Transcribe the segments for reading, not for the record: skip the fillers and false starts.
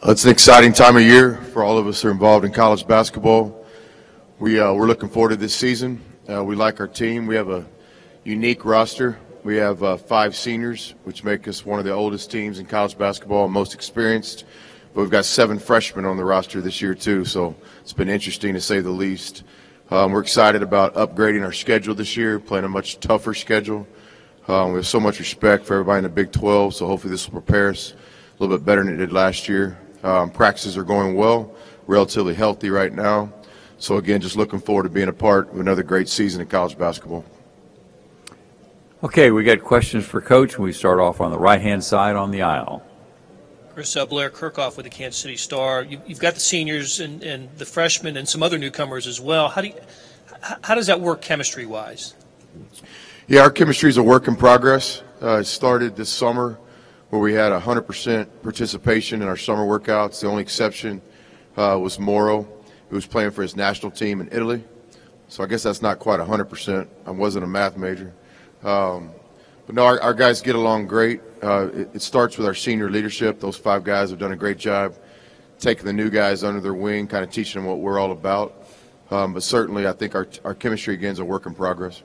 It's an exciting time of year for all of us who are involved in college basketball. We're looking forward to this season. We like our team. We have a unique roster. We have 5 seniors, which make us one of the oldest teams in college basketball and most experienced. But we've got 7 freshmen on the roster this year too, so it's been interesting to say the least. We're excited about upgrading our schedule this year, playing a much tougher schedule. We have so much respect for everybody in the Big 12, so hopefully this will prepare us a little bit better than it did last year. Practices are going well, relatively healthy right now. So again, just looking forward to being a part of another great season in college basketball. Okay, we got questions for Coach. We start off on the right-hand side on the aisle. Chris, Blair Kirchhoff with the Kansas City Star. You've got the seniors and the freshmen and some other newcomers as well. How does that work chemistry-wise? Yeah, our chemistry is a work in progress. It started this summer where we had 100% participation in our summer workouts. The only exception was Moro, who was playing for his national team in Italy. So I guess that's not quite 100%. I wasn't a math major. But no, our guys get along great. It starts with our senior leadership. Those 5 guys have done a great job taking the new guys under their wing, kind of teaching them what we're all about. But certainly I think our chemistry, again, is a work in progress.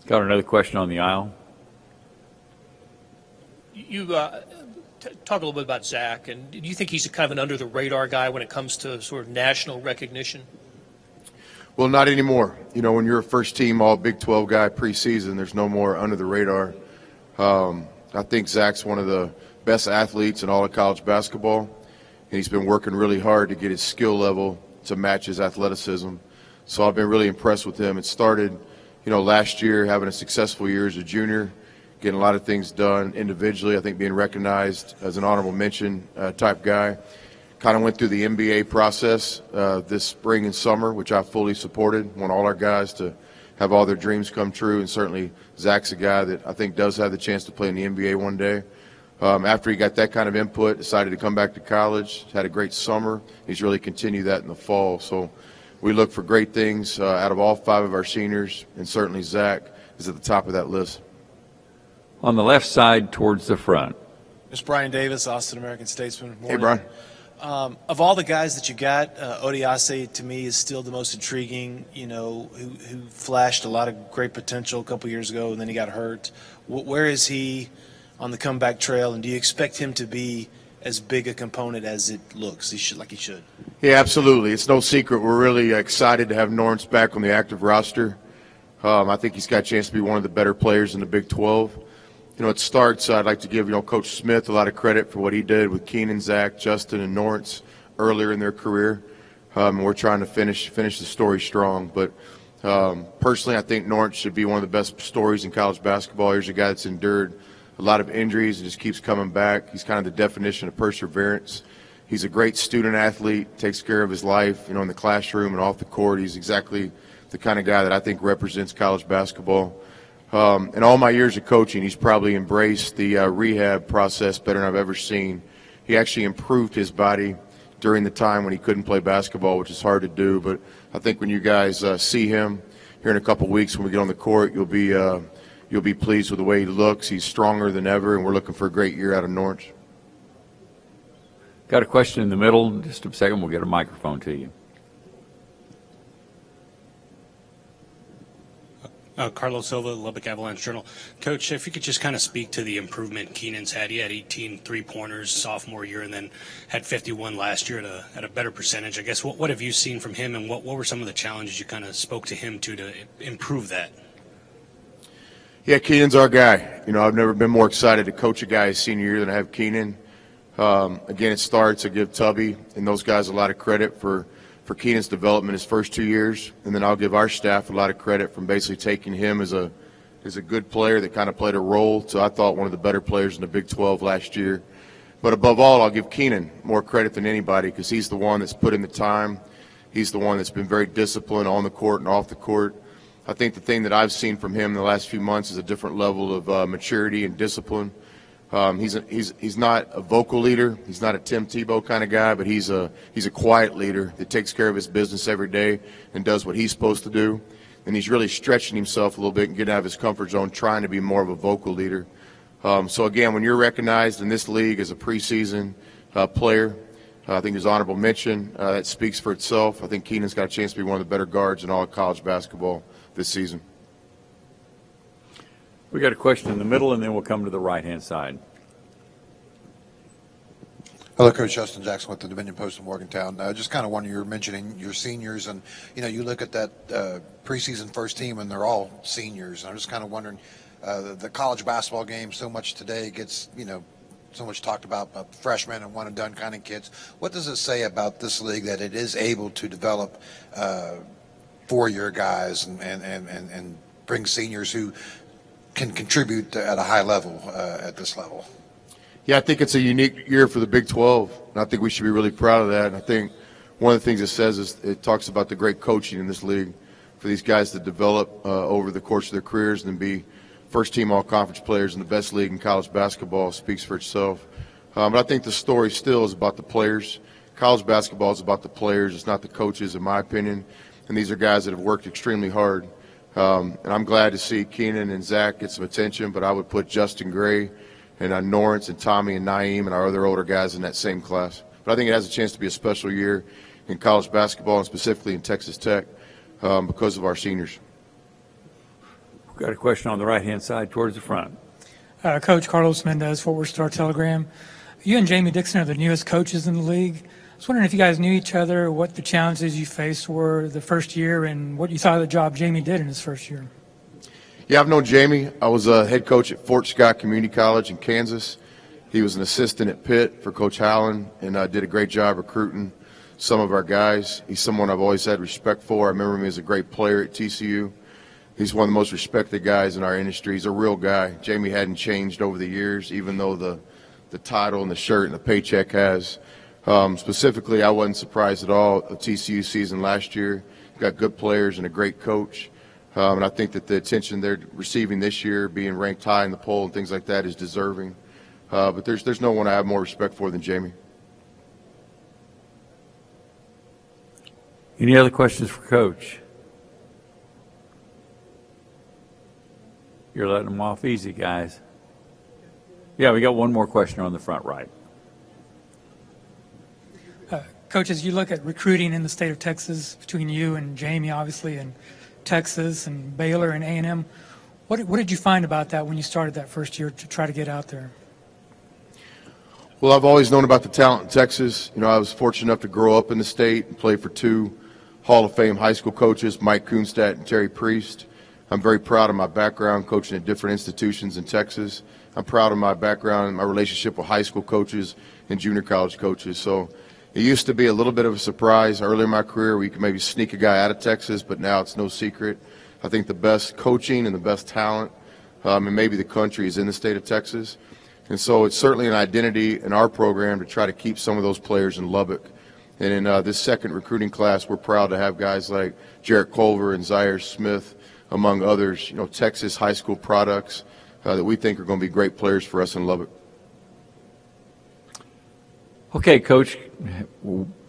Got another question on the aisle. You talk a little bit about Zach, and do you think he's kind of an under-the-radar guy when it comes to sort of national recognition? Well, not anymore. You know, when you're a first-team All-Big 12 guy preseason, there's no more under the radar. I think Zach's one of the best athletes in all of college basketball, and he's been working really hard to get his skill level to match his athleticism. So I've been really impressed with him. It started, last year, having a successful year as a junior, getting a lot of things done individually. I think being recognized as an honorable mention type guy. Kind of went through the NBA process this spring and summer, which I fully supported. Want all our guys to have all their dreams come true, and certainly Zach's a guy that I think does have the chance to play in the NBA one day. After he got that kind of input, decided to come back to college, had a great summer. He's really continued that in the fall. So we look for great things out of all 5 of our seniors, and certainly Zach is at the top of that list. On the left side towards the front. Mr. Brian Davis, Austin American-Statesman. Morning. Hey, Brian. Of all the guys that you got, Odiase to me is still the most intriguing, who flashed a lot of great potential a couple years ago and then he got hurt. Where is he on the comeback trail, and do you expect him to be as big a component as it looks he should? Yeah, absolutely. It's no secret we're really excited to have Norris back on the active roster. I think he's got a chance to be one of the better players in the Big 12. It starts, I'd like to give, Coach Smith a lot of credit for what he did with Keenan, Zach, Justin, and Norris earlier in their career. And we're trying to finish the story strong. But personally, I think Norris should be one of the best stories in college basketball. Here's a guy that's endured a lot of injuries and just keeps coming back. He's kind of the definition of perseverance. He's a great student athlete, takes care of his life, in the classroom and off the court. He's exactly the kind of guy that I think represents college basketball. In all my years of coaching, he's probably embraced the rehab process better than I've ever seen. He actually improved his body during the time when he couldn't play basketball, which is hard to do. But I think when you guys see him here in a couple weeks when we get on the court, you'll be pleased with the way he looks. He's stronger than ever, and we're looking for a great year out of Norris. Got a question in the middle. In just a second, we'll get a microphone to you. Carlos Silva, Lubbock Avalanche Journal. Coach, if you could just kind of speak to the improvement Keenan's had. He had 18 three-pointers sophomore year and then had 51 last year at a better percentage. I guess what have you seen from him, and what were some of the challenges you kind of spoke to him to improve that? Yeah, Keenan's our guy. I've never been more excited to coach a guy his senior year than I have Keenan. Again, it starts, I give Tubby and those guys a lot of credit for Keenan's development his first 2 years, and then I'll give our staff a lot of credit from basically taking him as a good player that kind of played a role to, I thought, one of the better players in the Big 12 last year. But above all, I'll give Keenan more credit than anybody because he's the one that's put in the time. He's the one that's been very disciplined on the court and off the court. I think the thing that I've seen from him in the last few months is a different level of maturity and discipline. He's not a vocal leader. He's not a Tim Tebow kind of guy, but he's a quiet leader that takes care of his business every day and does what he's supposed to do. And he's really stretching himself a little bit and getting out of his comfort zone, trying to be more of a vocal leader. So again, when you're recognized in this league as a preseason player, I think there's honorable mention. That speaks for itself. I think Keenan's got a chance to be one of the better guards in all of college basketball this season. We got a question in the middle, and then we'll come to the right-hand side. Hello, Coach. Justin Jackson with the Dominion Post in Morgantown. Just kind of wondering, you were mentioning your seniors, and you look at that preseason first team, and they're all seniors. And I'm just kind of wondering, the college basketball game so much today gets so much talked about freshmen and one and done kind of kids. What does it say about this league that it is able to develop 4-year guys and bring seniors who can contribute at a high level at this level? Yeah, I think it's a unique year for the Big 12, and I think we should be really proud of that. And I think one of the things it says is it talks about the great coaching in this league for these guys to develop over the course of their careers and then be first-team all-conference players in the best league in college basketball. Speaks for itself. But I think the story still is about the players. College basketball is about the players. It's not the coaches, in my opinion. And these are guys that have worked extremely hard. And I'm glad to see Keenan and Zach get some attention, but I would put Justin Gray and Norrance and Tommy and Naeem and our other older guys in that same class. But I think it has a chance to be a special year in college basketball and specifically in Texas Tech because of our seniors. We've got a question on the right-hand side towards the front. Coach Carlos Mendez, Fort Worth Star-Telegram. You and Jamie Dixon are the newest coaches in the league. I was wondering if you guys knew each other, what the challenges you faced were the first year, and what you thought of the job Jamie did in his first year. Yeah, I've known Jamie. I was a head coach at Fort Scott Community College in Kansas. He was an assistant at Pitt for Coach Howland and did a great job recruiting some of our guys. He's someone I've always had respect for. I remember him as a great player at TCU. He's one of the most respected guys in our industry. He's a real guy. Jamie hadn't changed over the years, even though the title and the shirt and the paycheck has. Specifically, I wasn't surprised at all of TCU season last year. Got good players and a great coach. And I think that the attention they're receiving this year, being ranked high in the poll and things like that, is deserving. But there's no one I have more respect for than Jamie. Any other questions for Coach? You're letting them off easy, guys. Yeah, we got one more question on the front right. Coach, as you look at recruiting in the state of Texas, between you and Jamie, obviously, and Texas and Baylor and A&M, what did you find about that when you started that first year to try to get out there? Well, I've always known about the talent in Texas. I was fortunate enough to grow up in the state and play for 2 Hall of Fame high school coaches, Mike Kuhnstadt and Terry Priest. I'm very proud of my background coaching at different institutions in Texas. I'm proud of my background and my relationship with high school coaches and junior college coaches. So it used to be a little bit of a surprise early in my career. We could maybe sneak a guy out of Texas, but now it's no secret. I think the best coaching and the best talent and maybe the country is in the state of Texas. And so it's certainly an identity in our program to try to keep some of those players in Lubbock. And in this second recruiting class, we're proud to have guys like Jarrett Culver and Zaire Smith, among others, Texas high school products that we think are going to be great players for us in Lubbock. Okay, Coach,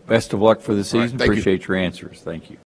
best of luck for the season. Thank you. Appreciate your answers. Thank you.